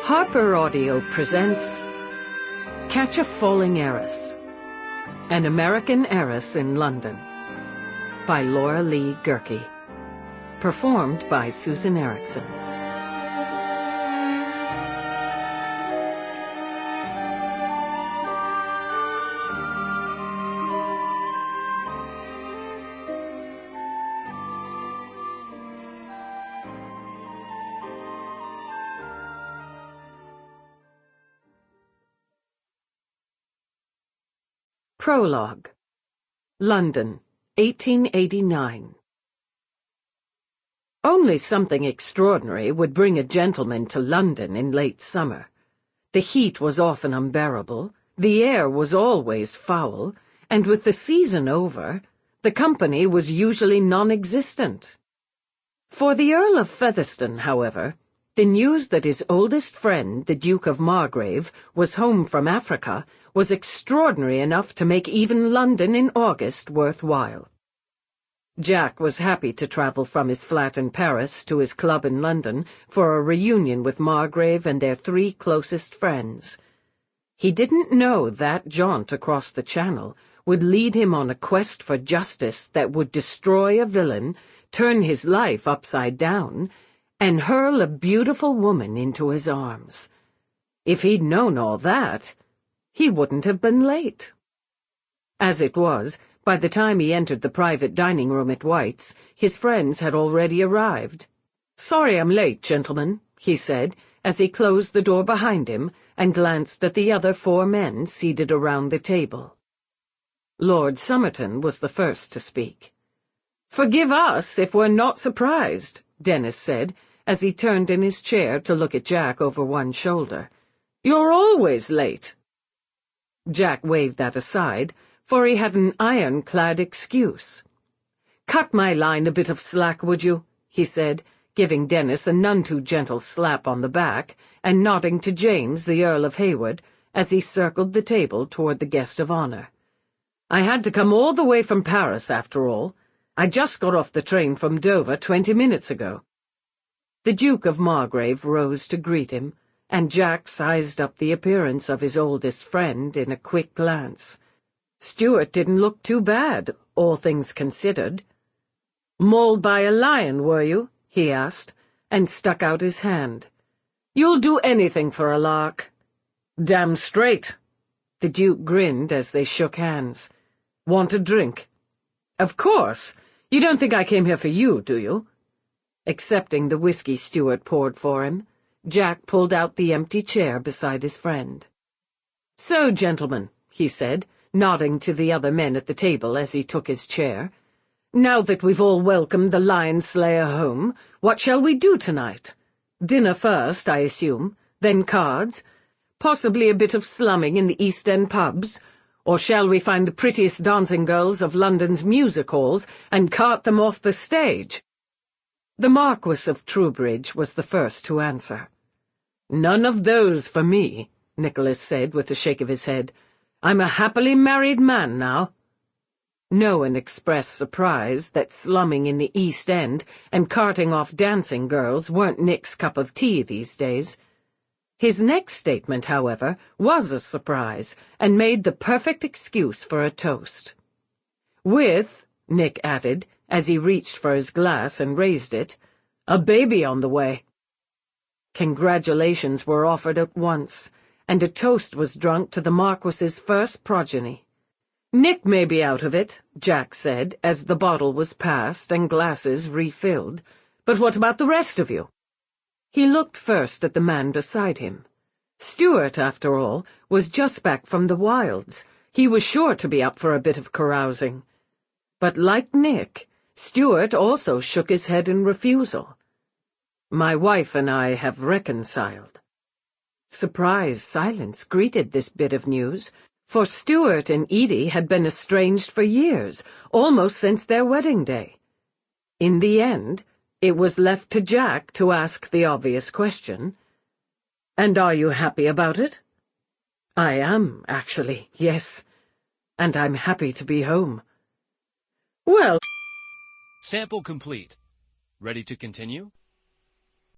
Harper Audio presents Catch a Falling Heiress, An American Heiress in London by Laura Lee Guhrke, performed by Susan Ericksen. Prologue. London, 1889. Only something extraordinary would bring a gentleman to London in late summer. The heat was often unbearable, the air was always foul, and with the season over, the company was usually non-existent. For the Earl of Featherstone, however, the news that his oldest friend, the Duke of Margrave, was home from Africa was extraordinary enough to make even London in August worthwhile. Jack was happy to travel from his flat in Paris to his club in London for a reunion with Margrave and their three closest friends. He didn't know that jaunt across the Channel would lead him on a quest for justice that would destroy a villain, turn his life upside down, and hurl a beautiful woman into his arms. If he'd known all that, he wouldn't have been late. As it was, by the time he entered the private dining room at White's, his friends had already arrived. "Sorry I'm late, gentlemen," he said, as he closed the door behind him and glanced at the other four men seated around the table. Lord Somerton was the first to speak. "Forgive us if we're not surprised," Dennis said, as he turned in his chair to look at Jack over one shoulder. "You're always late." Jack waved that aside, for he had an ironclad excuse. "Cut my line a bit of slack, would you?" he said, giving Dennis a none-too-gentle slap on the back and nodding to James, the Earl of Hayward, as he circled the table toward the guest of honor. "I had to come all the way from Paris, after all. I just got off the train from Dover 20 minutes ago." The Duke of Margrave rose to greet him, and Jack sized up the appearance of his oldest friend in a quick glance. Stuart didn't look too bad, all things considered. "Mauled by a lion, were you?" he asked, and stuck out his hand. "You'll do anything for a lark." "Damn straight." The Duke grinned as they shook hands. "Want a drink?" "Of course. You don't think I came here for you, do you?" Accepting the whiskey Stuart poured for him, Jack pulled out the empty chair beside his friend. "So, gentlemen," he said, nodding to the other men at the table as he took his chair, "now that we've all welcomed the Lion Slayer home, what shall we do tonight? Dinner first, I assume, then cards, possibly a bit of slumming in the East End pubs, or shall we find the prettiest dancing girls of London's music halls and cart them off the stage?" The Marquis of Troubridge was the first to answer. "None of those for me," Nicholas said with a shake of his head. "I'm a happily married man now." No one expressed surprise that slumming in the East End and carting off dancing girls weren't Nick's cup of tea these days. His next statement, however, was a surprise and made the perfect excuse for a toast. "With," Nick added, as he reached for his glass and raised it, "a baby on the way." Congratulations were offered at once, and a toast was drunk to the Marquis's first progeny. "Nick may be out of it," Jack said, as the bottle was passed and glasses refilled, "but what about the rest of you?" He looked first at the man beside him. Stuart, after all, was just back from the wilds. He was sure to be up for a bit of carousing. But like Nick, Stuart also shook his head in refusal. "My wife and I have reconciled." Surprised silence greeted this bit of news, for Stuart and Edie had been estranged for years, almost since their wedding day. In the end, it was left to Jack to ask the obvious question. "And are you happy about it?" "I am, actually, yes. And I'm happy to be home." "Well—" Sample complete. Ready to continue?